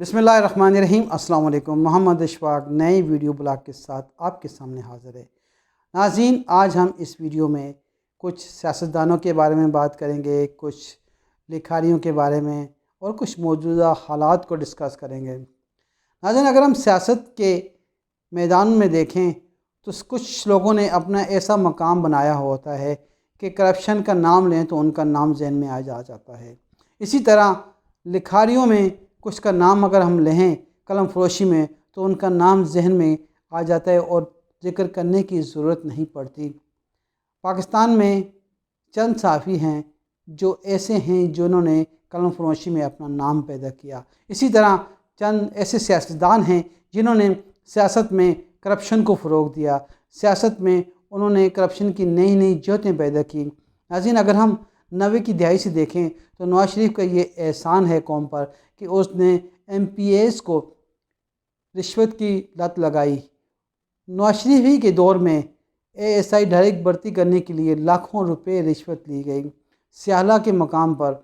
بسم اللہ الرحمن الرحیم۔ السلام علیکم۔ محمد اشفاق نئی ویڈیو بلاگ کے ساتھ آپ کے سامنے حاضر ہے۔ ناظرین، آج ہم اس ویڈیو میں کچھ سیاستدانوں کے بارے میں بات کریں گے، کچھ لکھاریوں کے بارے میں اور کچھ موجودہ حالات کو ڈسکس کریں گے۔ ناظرین، اگر ہم سیاست کے میدان میں دیکھیں تو کچھ لوگوں نے اپنا ایسا مقام بنایا ہوتا ہے کہ کرپشن کا نام لیں تو ان کا نام ذہن میں آ جاتا ہے۔ اسی طرح لکھاریوں میں کچھ کا نام اگر ہم لیں قلم فروشی میں تو ان کا نام ذہن میں آ جاتا ہے اور ذکر کرنے کی ضرورت نہیں پڑتی۔ پاکستان میں چند صحافی ہیں جو ایسے ہیں جنہوں نے قلم فروشی میں اپنا نام پیدا کیا۔ اسی طرح چند ایسے سیاستدان ہیں جنہوں نے سیاست میں کرپشن کو فروغ دیا، سیاست میں انہوں نے کرپشن کی نئی نئی جوتیں پیدا کی۔ ناظرین، اگر ہم 90 کی دہائی سے دیکھیں تو نواز شریف کا یہ احسان ہے قوم پر کہ اس نے MPs کو رشوت کی لت لگائی۔ نواز شریف ہی کے دور میں ASI ڈائریکٹ بھرتی کرنے کے لیے لاکھوں روپے رشوت لی گئی۔ سیالہ کے مقام پر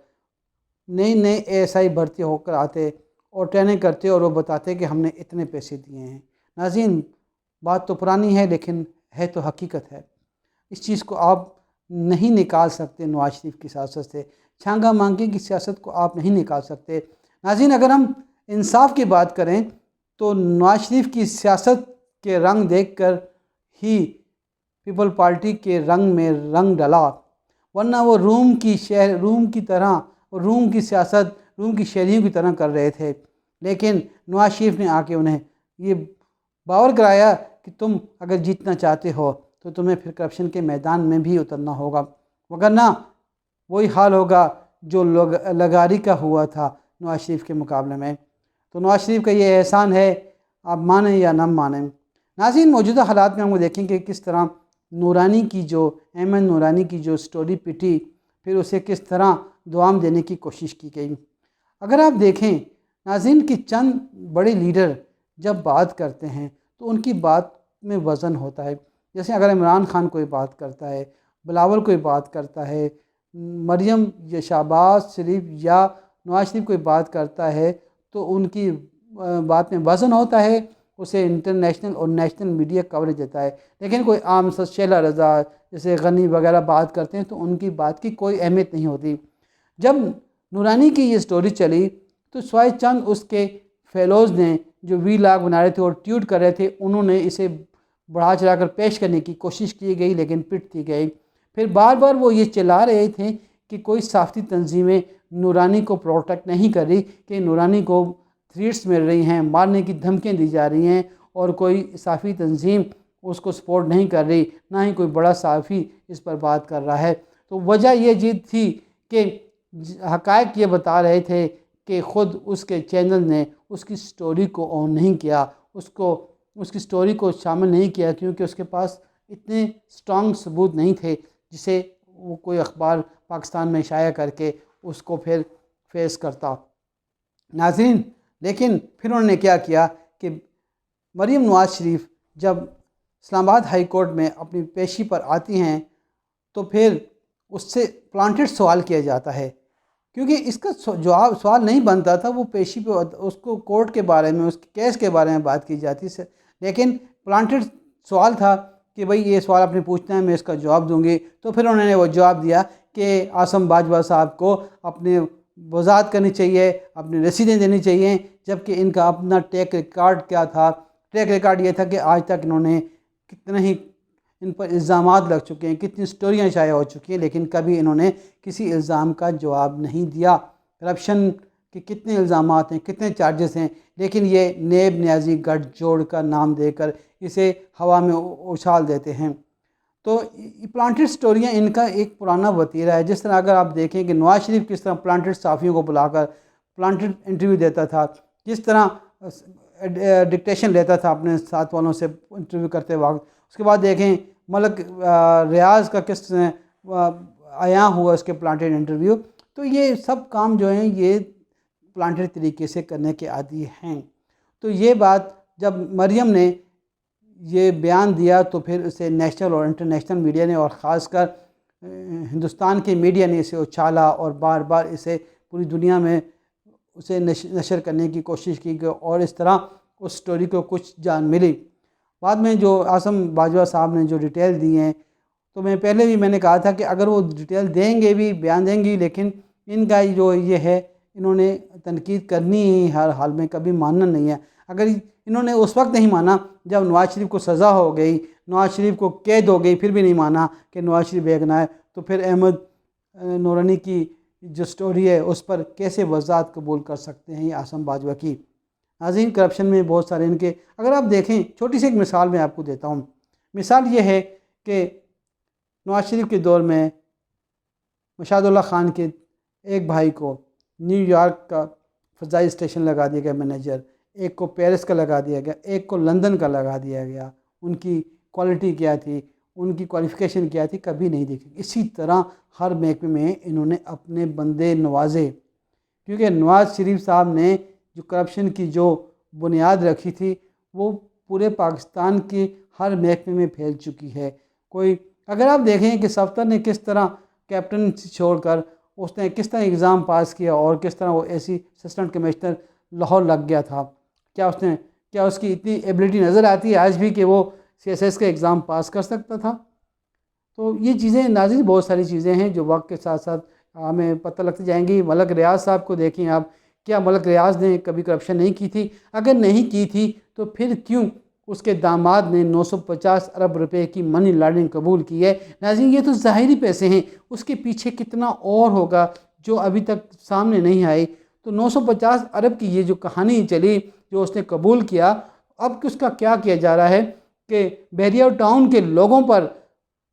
نئے ASI بھرتی ہو کر آتے اور ٹریننگ کرتے اور وہ بتاتے کہ ہم نے اتنے پیسے دیے ہیں۔ ناظرین، بات تو پرانی ہے لیکن ہے تو حقیقت ہے۔ اس چیز کو آپ نہیں نکال سکتے نواز شریف کی سیاست سے، چھانگا مانگے کی سیاست کو آپ نہیں نکال سکتے۔ ناظرین، اگر ہم انصاف کی بات کریں تو نواز شریف کی سیاست کے رنگ دیکھ کر ہی پیپل پارٹی کے رنگ میں رنگ ڈلا، ورنہ وہ روم کی طرح، روم کی سیاست روم کی شہریوں کی طرح کر رہے تھے۔ لیکن نواز شریف نے آ کے انہیں یہ باور کرایا کہ تم اگر جیتنا چاہتے ہو تو تمہیں پھر کرپشن کے میدان میں بھی اترنا ہوگا، وگرنہ وہی حال ہوگا جو لگاری کا ہوا تھا نواز شریف کے مقابلے میں۔ تو نواز شریف کا یہ احسان ہے، آپ مانیں یا نہ مانیں۔ ناظرین، موجودہ حالات میں ہم دیکھیں کہ کس طرح احمد نورانی کی جو سٹوری پٹی، پھر اسے کس طرح دوام دینے کی کوشش کی گئی۔ اگر آپ دیکھیں ناظرین کہ چند بڑے لیڈر جب بات کرتے ہیں تو ان کی بات میں وزن ہوتا ہے۔ جیسے اگر عمران خان کوئی بات کرتا ہے، بلاول کوئی بات کرتا ہے، مریم یا شہباز شریف یا نواز شریف کوئی بات کرتا ہے تو ان کی بات میں وزن ہوتا ہے، اسے انٹرنیشنل اور نیشنل میڈیا کوریج دیتا ہے۔ لیکن کوئی عام شیلہ رضا جیسے غنی وغیرہ بات کرتے ہیں تو ان کی بات کی کوئی اہمیت نہیں ہوتی۔ جب نورانی کی یہ سٹوری چلی تو سوائے چند اس کے فیلوز نے جو ویلاگ بنا رہے تھے اور ٹویٹ کر رہے تھے، انہوں نے اسے بڑھا چڑھا کر پیش کرنے کی کوشش کی گئی لیکن پٹ دی گئی۔ پھر بار بار وہ یہ چلا رہے تھے کہ کوئی صحافتی تنظیمیں نورانی کو پروٹیکٹ نہیں کر رہی، کہ نورانی کو تھریٹس مل رہی ہیں، مارنے کی دھمکیاں دی جا رہی ہیں، اور کوئی صحافی تنظیم اس کو سپورٹ نہیں کر رہی، نہ ہی کوئی بڑا صحافی اس پر بات کر رہا ہے۔ تو وجہ یہ جیت تھی کہ حقائق یہ بتا رہے تھے کہ خود اس کے چینل نے اس کی سٹوری کو آن نہیں کیا، اس کی سٹوری کو شامل نہیں کیا، کیونکہ اس کے پاس اتنے سٹرونگ ثبوت نہیں تھے جسے وہ کوئی اخبار پاکستان میں شائع کر کے اس کو پھر فیس کرتا۔ ناظرین، لیکن پھر انہوں نے کیا کیا کہ مریم نواز شریف جب اسلام آباد ہائی کورٹ میں اپنی پیشی پر آتی ہیں تو پھر اس سے پلانٹڈ سوال کیا جاتا ہے، کیونکہ اس کا سوال نہیں بنتا تھا۔ وہ پیشی پہ اس کو کورٹ کے بارے میں، اس کے کیس کے بارے میں بات کی جاتی ہے، لیکن پلانٹڈ سوال تھا کہ بھئی یہ سوال آپ نے پوچھنا ہے، میں اس کا جواب دوں گی۔ تو پھر انہوں نے وہ جواب دیا کہ عاصم باجوہ صاحب کو اپنے وضاحت کرنی چاہیے، اپنی رسیدیں دینی چاہیے، جبکہ ان کا اپنا ٹریک ریکارڈ کیا تھا۔ ٹریک ریکارڈ یہ تھا کہ آج تک انہوں نے کتنے ہی ان پر الزامات لگ چکے ہیں، کتنی سٹوریاں شائع ہو چکی ہیں، لیکن کبھی انہوں نے کسی الزام کا جواب نہیں دیا۔ کرپشن کے کتنے الزامات ہیں، کتنے چارجز ہیں، لیکن یہ نیب نیازی گٹھ جوڑ کا نام دے کر اسے ہوا میں اچھال دیتے ہیں۔ تو پلانٹڈ سٹوریاں ان کا ایک پرانا وتیرہ ہے۔ جس طرح اگر آپ دیکھیں کہ نواز شریف کس طرح پلانٹڈ صحافیوں کو بلا کر پلانٹڈ انٹرویو دیتا تھا، جس طرح ڈکٹیشن لیتا تھا اپنے ساتھ والوں سے انٹرویو کرتے وقت، اس کے بعد دیکھیں ملک ریاض کا کس عیاں ہوا اس کے پلانٹڈ انٹرویو۔ تو یہ سب کام جو ہیں یہ پلانٹڈ طریقے سے کرنے کے عادی ہیں۔ تو یہ بات جب مریم نے یہ بیان دیا تو پھر اسے نیشنل اور انٹرنیشنل میڈیا نے اور خاص کر ہندوستان کے میڈیا نے اسے اچھالا اور بار بار اسے پوری دنیا میں اسے نشر کرنے کی کوشش کی گئی اور اس طرح اس سٹوری کو کچھ جان ملی۔ بعد میں جو عاصم باجوہ صاحب نے جو ڈیٹیل دی ہیں، تو پہلے بھی میں نے کہا تھا کہ اگر وہ ڈیٹیل دیں گے بھی، بیان دیں گی، لیکن ان کا جو یہ ہے، انہوں نے تنقید کرنی ہی ہر حال میں، کبھی ماننا نہیں ہے۔ اگر انہوں نے اس وقت نہیں مانا جب نواز شریف کو سزا ہو گئی، نواز شریف کو قید ہو گئی، پھر بھی نہیں مانا کہ نواز شریف بے گناہ ہے، تو پھر احمد نورانی کی جو سٹوری ہے اس پر کیسے وضاحت قبول کر سکتے ہیں یہ عاصم باجوہ کی؟ ناظرین، کرپشن میں بہت سارے ان کے، اگر آپ دیکھیں، چھوٹی سی ایک مثال میں آپ کو دیتا ہوں۔ مثال یہ ہے کہ نواز شریف کے دور میں مشاہد اللہ خان کے ایک بھائی کو نیو یارک کا فضائی اسٹیشن لگا دیا گیا مینیجر، ایک کو پیرس کا لگا دیا گیا، ایک کو لندن کا لگا دیا گیا۔ ان کی کوالٹی کیا تھی، ان کی کوالیفیکیشن کیا تھی، کبھی نہیں دیکھی۔ اسی طرح ہر محکمے میں انہوں نے اپنے بندے نوازے، کیونکہ نواز شریف صاحب نے جو کرپشن کی جو بنیاد رکھی تھی وہ پورے پاکستان کے ہر محکمے میں پھیل چکی ہے۔ اگر آپ دیکھیں کہ صفدر نے کس طرح کیپٹن چھوڑ کر اس نے کس طرح ایگزام پاس کیا اور کس طرح وہ ایسی اسسٹنٹ کمشنر لاہور لگ گیا تھا، کیا اس کی اتنی ایبلٹی نظر آتی ہے آج بھی کہ وہ CSS کا ایگزام پاس کر سکتا تھا؟ تو یہ چیزیں ناظرین، بہت ساری چیزیں ہیں جو وقت کے ساتھ ساتھ ہمیں پتہ لگتی جائیں گی۔ ملک ریاض صاحب کو دیکھیں آپ، کیا ملک ریاض نے کبھی کرپشن نہیں کی تھی؟ اگر نہیں کی تھی تو پھر کیوں اس کے داماد نے 950 ارب روپے کی منی لانڈرنگ قبول کی ہے؟ ناظرین، یہ تو ظاہری پیسے ہیں، اس کے پیچھے کتنا اور ہوگا جو ابھی تک سامنے نہیں آئی۔ تو 950 ارب کی یہ جو کہانی چلی جو اس نے قبول کیا، اب اس کا کیا کیا جا رہا ہے کہ بحریہ ٹاؤن کے لوگوں پر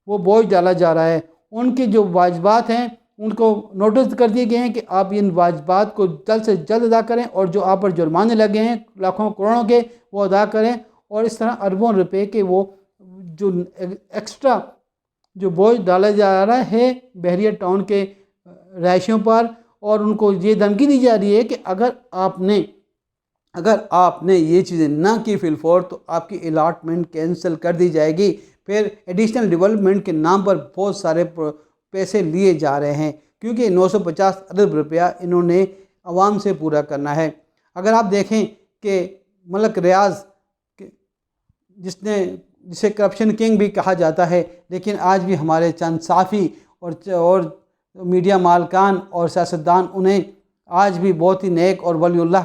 وہ بوجھ ڈالا جا رہا ہے۔ ان کے جو واجبات ہیں ان کو نوٹس کر دیے گئے ہیں کہ آپ ان واجبات کو جلد سے جلد ادا کریں، اور جو آپ پر جرمانے لگے ہیں لاکھوں کروڑوں کے وہ ادا کریں، اور اس طرح اربوں روپے کے وہ جو ایکسٹرا جو بوجھ ڈالا جا رہا ہے بحریہ ٹاؤن کے رہائشیوں پر، اور ان کو یہ دھمکی دی جا رہی ہے کہ اگر آپ نے یہ چیزیں نہ کی فی الفور تو آپ کی الاٹمنٹ کینسل کر دی جائے گی۔ پھر ایڈیشنل ڈیولپمنٹ کے نام پر بہت سارے پیسے لیے جا رہے ہیں، کیونکہ 950 ارب روپیہ انہوں نے عوام سے پورا کرنا ہے۔ اگر آپ دیکھیں کہ ملک ریاض جسے کرپشن کنگ بھی کہا جاتا ہے، لیکن آج بھی ہمارے چند صحافی اور میڈیا مالکان اور سیاستدان انہیں آج بھی بہت ہی نیک اور ولی اللہ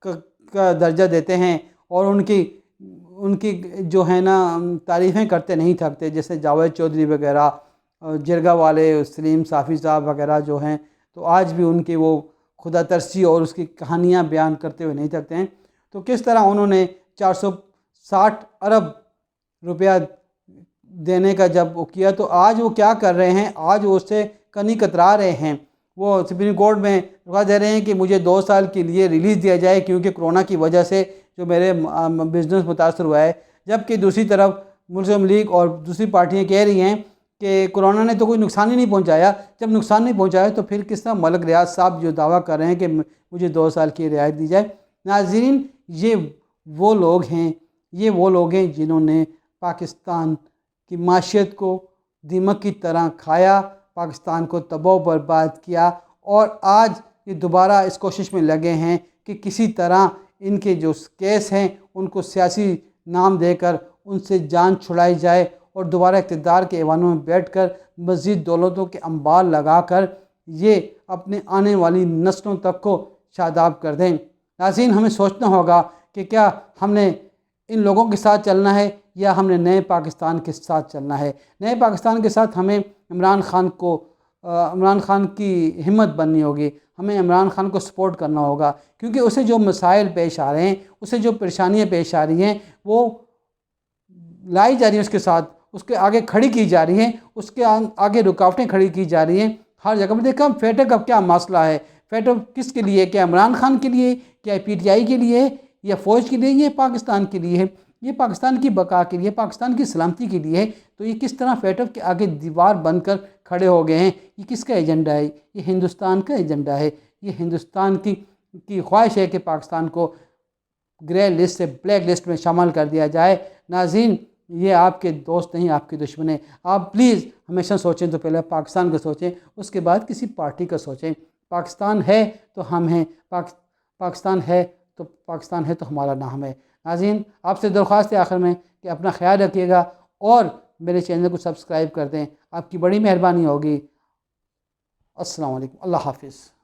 کا درجہ دیتے ہیں، اور ان کی جو ہے نا تعریفیں کرتے نہیں تھکتے، جیسے جاوید چودھری وغیرہ، جرگہ والے سلیم صافی صاحب وغیرہ جو ہیں، تو آج بھی ان کی وہ خدا ترسی اور اس کی کہانیاں بیان کرتے ہوئے نہیں تھکتے ہیں۔ تو کس طرح انہوں نے 460 ارب روپیہ دینے کا جب وہ کیا، تو آج وہ کیا کر رہے ہیں؟ آج وہ اس سے کنی کترا رہے ہیں۔ وہ سپریم کورٹ میں دعا دے رہے ہیں کہ مجھے 2 سال کے لیے ریلیز دیا جائے، کیونکہ کرونا کی وجہ سے جو میرے بزنس متاثر ہوا ہے۔ جبکہ دوسری طرف مسلم لیگ اور دوسری پارٹیاں کہہ رہی ہیں کہ کرونا نے تو کوئی نقصان ہی نہیں پہنچایا۔ جب نقصان نہیں پہنچایا تو پھر کس طرح ملک ریاض صاحب جو دعویٰ کر رہے ہیں کہ مجھے 2 سال کی رعایت دی جائے؟ ناظرین، یہ وہ لوگ ہیں جنہوں نے پاکستان کی معیشت کو دیمک کی طرح کھایا، پاکستان کو تباہ و برباد کیا، اور آج یہ دوبارہ اس کوشش میں لگے ہیں کہ کسی طرح ان کے جو کیس ہیں ان کو سیاسی نام دے کر ان سے جان چھڑائی جائے، اور دوبارہ اقتدار کے ایوانوں میں بیٹھ کر مزید دولتوں کے انبار لگا کر یہ اپنے آنے والی نسلوں تک کو شاداب کر دیں۔ ناظرین، ہمیں سوچنا ہوگا کہ کیا ہم نے ان لوگوں کے ساتھ چلنا ہے یا ہم نے نئے پاکستان کے ساتھ چلنا ہے؟ نئے پاکستان کے ساتھ ہمیں عمران خان کی ہمت بننی ہوگی، ہمیں عمران خان کو سپورٹ کرنا ہوگا، کیونکہ اسے جو مسائل پیش آ رہے ہیں، اسے جو پریشانیاں پیش آ رہی ہیں وہ لائی جا رہی ہیں، اس کے ساتھ اس کے آگے کھڑی کی جا رہی ہیں، اس کے آگے رکاوٹیں کھڑی کی جا رہی ہیں ہر جگہ پر۔ دیکھا فیٹک اب کیا مسئلہ ہے، فیٹک کس کے لیے؟ کیا عمران خان کے لیے، کیا PTI کے لیے، یا فوج کے لیے؟ یہ پاکستان کے لیے ہے، یہ پاکستان کی بقا کے لیے، پاکستان کی سلامتی کے لیے ہے۔ تو یہ کس طرح فیٹک کے آگے دیوار بن کر کھڑے ہو گئے ہیں؟ یہ کس کا ایجنڈا ہے؟ یہ ہندوستان کا ایجنڈا ہے۔ یہ ہندوستان کی خواہش ہے کہ پاکستان کو گرے لسٹ سے بلیک لسٹ میں شامل کر دیا جائے۔ ناظرین، یہ آپ کے دوست نہیں، آپ کے دشمن ہیں۔ آپ پلیز ہمیشہ سوچیں تو پہلے پاکستان کو سوچیں، اس کے بعد کسی پارٹی کا سوچیں۔ پاکستان ہے تو ہم ہیں، پاکستان ہے تو ہمارا نام ہے۔ ناظرین، آپ سے درخواست ہے آخر میں کہ اپنا خیال رکھیے گا اور میرے چینل کو سبسکرائب کر دیں، آپ کی بڑی مہربانی ہوگی۔ السلام علیکم، اللہ حافظ۔